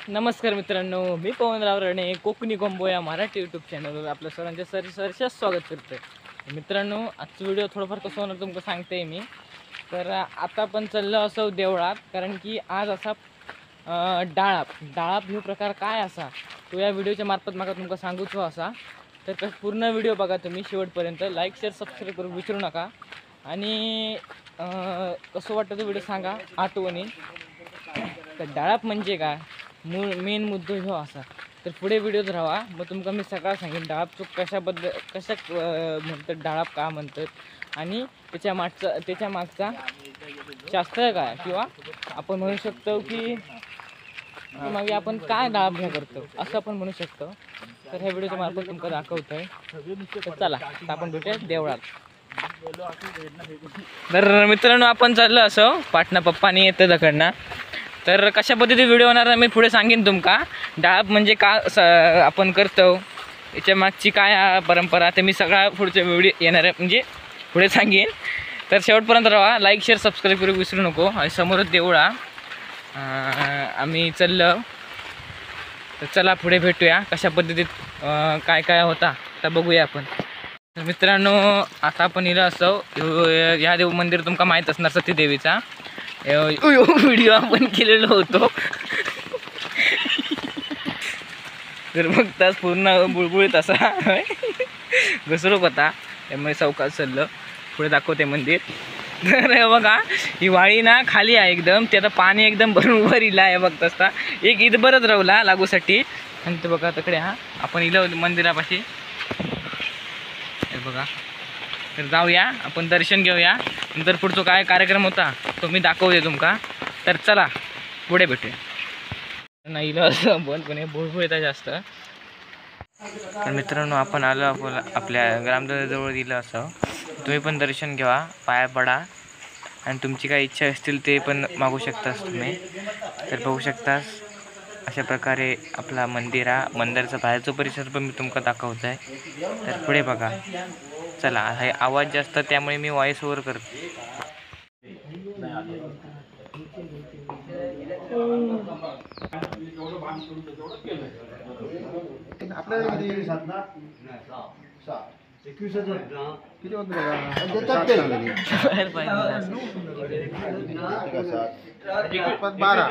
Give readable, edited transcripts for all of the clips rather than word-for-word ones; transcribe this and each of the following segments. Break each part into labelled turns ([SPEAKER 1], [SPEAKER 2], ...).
[SPEAKER 1] नमस्कार मित्रांनो, मी पवनराव रणे कोकणी कॉम्बो या मराठी यूट्यूब चॅनलवर आपलं सर्वांचे सहर्ष स्वागत करतो. मित्रांनो, आजचा व्हिडिओ थोडंफार कसं होणार तुमचं सांगते मी. तर आता आपण चाललो असो देवळात, कारण की आज असा डाळाप हा प्रकार काय असा तो या व्हिडिओच्या मार्फत मला तुमका सांगूचो असा. तर पूर्ण व्हिडिओ बघा तुम्ही शेवटपर्यंत. लाईक शेअर सबस्क्राईब करून विसरू नका. आणि कसं वाटतं तो व्हिडिओ सांगा आठवणी. तर डाळाप म्हणजे काय मेन मुद्दो ह्यो असा. तर पुढे व्हिडिओत राहा, मग तुमका मी सगळं सांगेन डाळाप कशा म्हणतात, डाळाप का म्हणतात आणि त्याच्या मागचा शास्त्र काय, किंवा आपण म्हणू शकतो की मग आपण काय डाळाप घ्या करतो असं आपण म्हणू शकतो. तर ह्या व्हिडिओच्या मार्फत तुमका दाखवतोय. तर चला आता आपण भेटूया देवळात. तर मित्रांनो, आपण चाललो असो पाटणा पप्पानी येतं दकडनं. तर कशा पद्धतीने व्हिडिओ होणार मी पुढे सांगेन तुमका. डाळाप म्हणजे का आपण करतो, याच्या मागची काय परंपरा, ते मी सगळा पुढच्या व्हिडिओ येणार आहे म्हणजे पुढे सांगेन. तर शेवटपर्यंत राहा. लाईक शेअर सबस्क्राईब करू विसरू नको. आणि समोरच देवळा आम्ही चाललो. तर चला पुढे भेटूया कशा पद्धतीत काय काय होता तर बघूया आपण. तर मित्रांनो, आता आपण इला असो या देव मंदिर तुमका माहीत असणार सतीदेवीचा व्हिडिओ आपण केलेलो होतो. तर मग तास पूर्ण बुळबुळीत असा घसरूक होता, त्यामुळे सावकाश चाललं पुढे दाखवते मंदिर. तर बघा ही वाळी ना खाली आहे एकदम, ते आता पाणी एकदम भरून वर इला आहे बघत असता. एक ईद बरंच राहला लागूसाठी. आणि ते बघा तिकडे आपण इला मंदिरापाशी बघा. तर जाऊया आपण दर्शन घेऊया. नंतर पुढचा काय कार्यक्रम होता तो मी दाखवते तुमका. तर चला पुढे भेटूया. नाही असं पण हे भुळभुळ येतात जास्त. तर मित्रांनो, आपण आलो आपल्या ग्रामदेवतेजवळ दिलं असं. तुम्ही पण दर्शन घ्या, पाया पडा आणि तुमची काय इच्छा असतील ते पण मागू शकतास तुम्ही. तर बघू शकतास अशा प्रकारे आपला मंदिराचा बाहेरचा परिसर पण मी तुमका दाखवत आहे. तर पुढे बघा. चला, हे आवाज जास्त त्यामुळे मी व्हॉइस ओव्हर करतो.
[SPEAKER 2] किती होत बघा बारा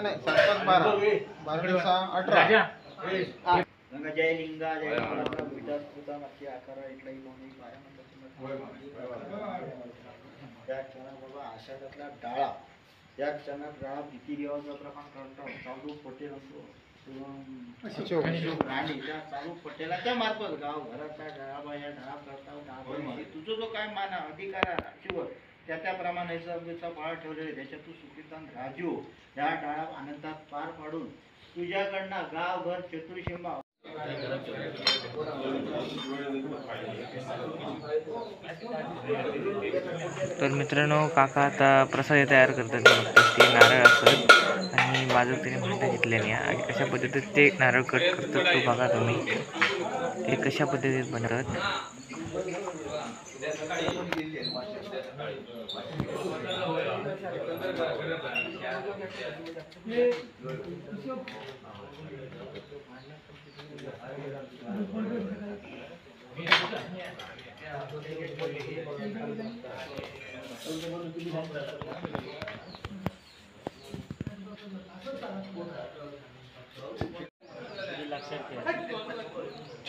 [SPEAKER 2] नाही 7-12 12-18
[SPEAKER 3] जय लिंगा जय आकार इथलाही कोणी त्या क्षणात बाबा आषाढातला डाळा, त्या क्षणात डाळा किती रिवाजाप्रमाणे करतो. चालू पटेल असतो राणी त्या चालू पटेलाच्या मार्फत गाव घराचा डाळाबा या डाळा करता. तुझं जो काय मान अधिकार शिव त्याप्रमाणे पाळ ठेवलेले त्याच्यातून सुखीतान राजू या डाळा आनंदात पार पाडून तुझ्याकडनं गावभर चतुर्शिंबा.
[SPEAKER 1] तर मित्रांनो, काका आता प्रसाद तयार करतात. ते नारळ असतात आणि बाजूला त्याने भांडं घेतल्याने आणि कशा पद्धतीत ते नारळ कट करतात तो बघा तुम्ही. ते कशा पद्धतीत बनवतात.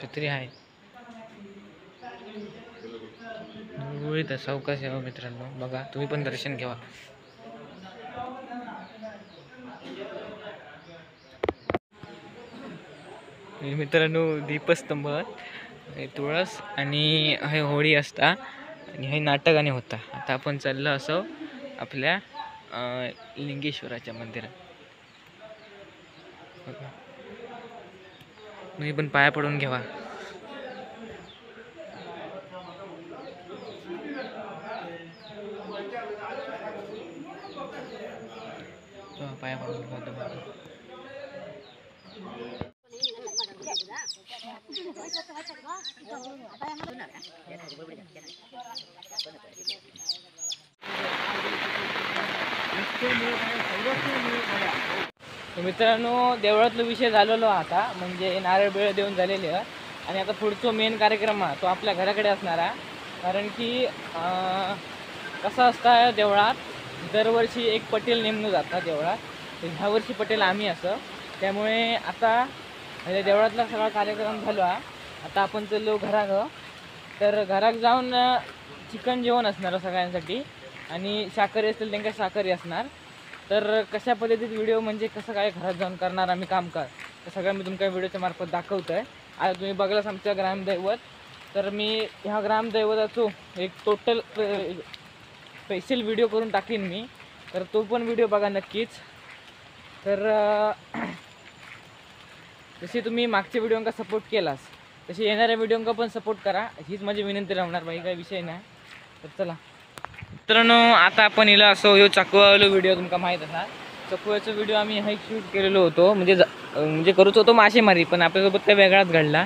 [SPEAKER 1] छत्री आहे गुळगुळीत सावकाश आहे मित्रांनो. बघा तुम्ही पण दर्शन घ्या. मित्रांनो, दीपस्तंभ, तुळस आणि हे होळी असता आणि हे नाटकाने होता. आता आपण चाललो असो आपल्या लिंगेश्वराच्या मंदिरात. बघा तुम्ही पण पाया पडून घ्यावा. पाया पडून घ्या. तर मित्रांनो देवळातला विषय झालेलो आता, म्हणजे नारळ बिळ देऊन झालेले आहे. आणि आता पुढचा मेन कार्यक्रम तो आपल्या घराकडे असणार आहे. कारण की कसं असतं देवळात दरवर्षी एक पटेल नेमणं जातात देवळात, तर ह्या वर्षी पटेल आम्ही असं. त्यामुळे आता म्हणजे देवळातला सगळा कार्यक्रम झाला. आता आपण चाललो घराक. तर घरात जाऊन चिकन जेवण असणार सगळ्यांसाठी आणि शाकाहारी असतील त्यांना शाकाहारी असणार. तर कशा पद्धतीत व्हिडिओ म्हणजे कसं काय घरात जाऊन करणार आम्ही काम कर, तर सगळं मी तुमच्या व्हिडिओच्या मार्फत दाखवतो आहे. आता तुम्ही बघलाच आमच्या ग्रामदैवत. तर मी ह्या ग्रामदैवताचं एक टोटल स्पेशल व्हिडिओ करून टाकीन मी, तर तो पण व्हिडिओ बघा नक्कीच. तर जशी तुम्ही मागच्या व्हिडिओंका सपोर्ट केलास तशी येणाऱ्या व्हिडिओंका पण सपोर्ट करा, हीच माझी विनंती राहणार बाई, काही विषय नाही. तर चला मित्रांनो, आता आपण हिला असं ह्यो चकवालो व्हिडिओ तुमका माहीत असा. चकव्याचा व्हिडिओ आम्ही हाईक शूट केलेलो होतो, म्हणजे करूच होतो मासेमारी, पण आपल्यासोबत काही वेगळाच घडला.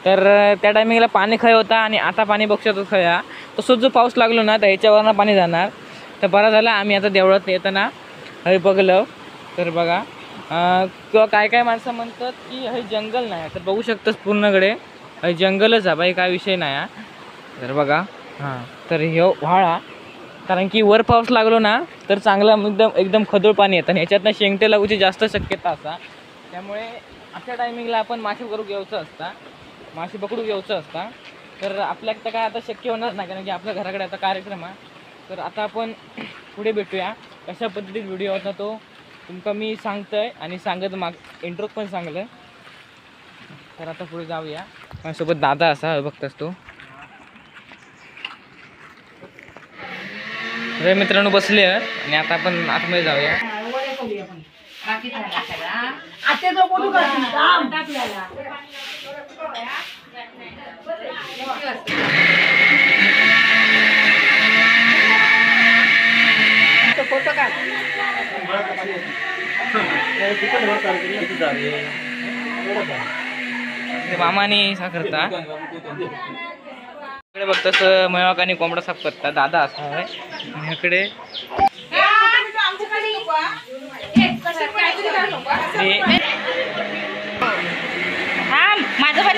[SPEAKER 1] तर त्या टायमिंगला पाणी खय होता आणि आता पाणी बघतो खया. तसंच जो पाऊस लागलो ना तर ह्याच्यावरनं पाणी जाणार. तर बरं झालं आम्ही आता देवळात येताना हे बघलं. तर बघा किंवा काय काय माणसं म्हणतात की हे जंगल नाही, तर बघू शकतोस पूर्णकडे हे जंगलच आहे बाई, काय विषय नाही. तर बघा तर हे व्हाळा, कारण की वर पाऊस लागलो ना तर चांगला एकदम खदोळ पाणी येतं आणि ह्याच्यातनं शेंगटे लागूची जास्त शक्यता असा. त्यामुळे अशा टायमिंगला आपण मासे पकडू घ्यायचं असता. तर आपल्याला तर काय आता शक्य होणार नाही, कारण की आपल्या घराकडे आता कार्यक्रम आहे. तर आता आपण पुढे भेटूया, कशा पद्धतीत व्हिडिओ होता तो तुमका मी सांगतोय आणि सांगत इंट्रोत पण सांगलं. तर आता पुढे जाऊया. माझ्यासोबत दादा असा बघतास तो. तर मित्रांनो बसले आणि आता आपण आतमध्ये जाऊया.
[SPEAKER 4] फोटो काढ.
[SPEAKER 1] मामाने सा करता इकडे बघतास मळवाक आणि कोंबडा साफ करता दादा असा आहे. आणि इकडे
[SPEAKER 4] माझं पण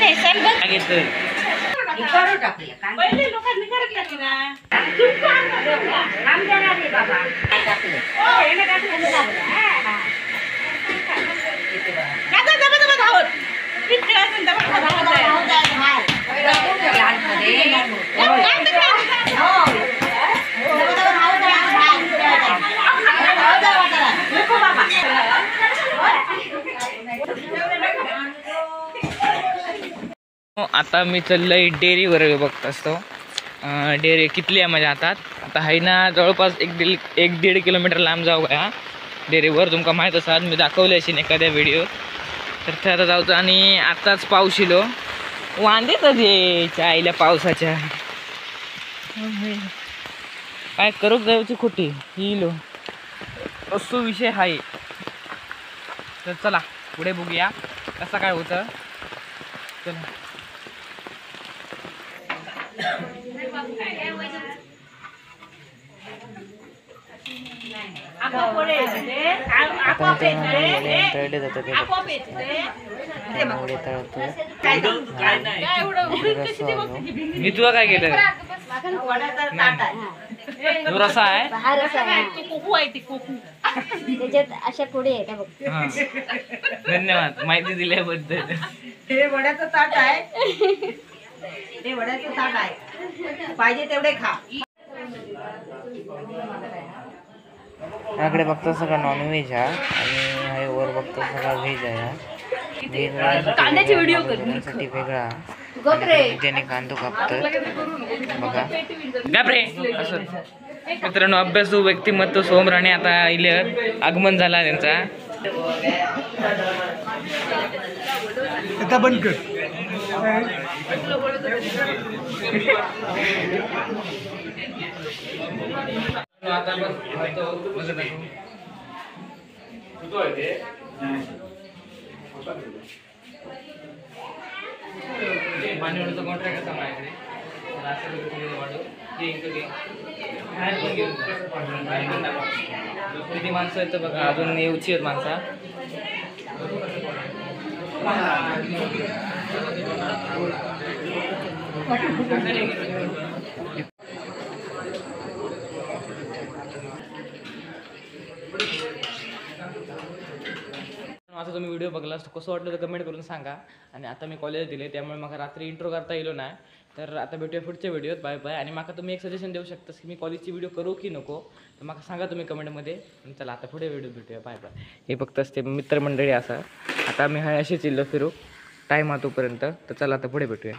[SPEAKER 1] पहिले
[SPEAKER 4] लोकांनी
[SPEAKER 1] आता मी चाललोय डेअरीवर बघत असतो. डेअरी कितली आहे माझ्या हातात. आता आहे ना जवळपास 1-1.5 किलोमीटर लांब जाऊ का डेअरीवर. तुमका माहीत असाल मी दाखवले असेल एखाद्या व्हिडिओ. तर ते आता जाऊचं आणि आताच पाऊस इलो वांदेच च्या आईल्या पावसाच्या काय करूक जायची खोटी ही इलो असो विषय आहे. तर चला पुढे बघूया कसं काय होतं. चला मी तुला काय केलं रसा आहे
[SPEAKER 5] त्याच्यात अशा पुढे आहे का बघ.
[SPEAKER 1] धन्यवाद माहिती दिल्याबद्दल.
[SPEAKER 4] हे वड्याचं ताट आहे, हे वड्याचं ताट आहे, पाहिजे तेवढे खा.
[SPEAKER 1] याकडे बघतो सगळं नॉनव्हेज आहे आणि हे वर बघतो सगळं व्हेज आहे.
[SPEAKER 5] कांद्याची व्हिडिओ
[SPEAKER 1] साठी वेगळा
[SPEAKER 5] गोपरे
[SPEAKER 1] ज्याने कांदो कापतात बघा गापरे असं. मित्रांनो अभ्यासू व्यक्तिमत्व सोम राणे आता इले आगमन झाला त्यांचा.
[SPEAKER 2] आता बंद कर.
[SPEAKER 1] आता पाणी वाढवतो कॉन्ट्रॅक्ट असा माझ्याकडे किती माणसं आहेत बघा, अजून येऊची आहेत माणसं. आता तुम्ही व्हिडिओ बघला असतो कसं वाटलं तर कमेंट करून सांगा. आणि आता मी कॉलेज दिले त्यामुळे मला रात्री इंट्रो करता येलो नाही. तर आता भेटूया पुढच्या व्हिडिओत. Bye bye. आणि मला तुम्ही एक सजेशन देऊ शकता की मी कॉलेजची व्हिडिओ करू की नको, तर मला सांगा तुम्ही कमेंटमध्ये. चला आता पुढे व्हिडिओ भेटूया. Bye bye. हे फक्त असते मित्रमंडळी असा. आता आम्ही हाय असेच इल्लो फिरू टाईम हा तोपर्यंत. तर चला आता पुढे भेटूया.